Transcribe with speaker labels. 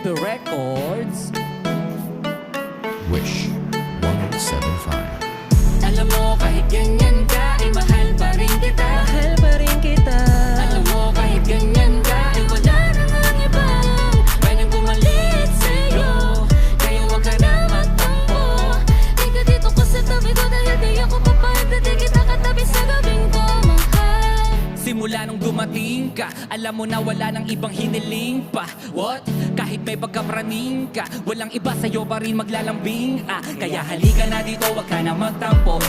Speaker 1: Dito Records.
Speaker 2: Wish 1075.
Speaker 3: Alam mo kahit ganyan ka, ay mahal pa rin kita.
Speaker 4: Mahal pa rin kita.
Speaker 3: Alam mo kahit ganyan ka, ay wala nang ang ibang pwedeng pumalit sa'yo. Kaya huwag ka na magtampo. Di ka dito ko sa tabi ko, dahil di ako papayag na di kita katabi sa gabing ko, mahal.
Speaker 1: Simula nung dumating ka, alam mo na wala nang ibang hiniling pa. What? Kahit may pagkapraning ka, walang iba sa'yo pa rin maglalambing. Kaya halika na dito, wag ka na magtampo.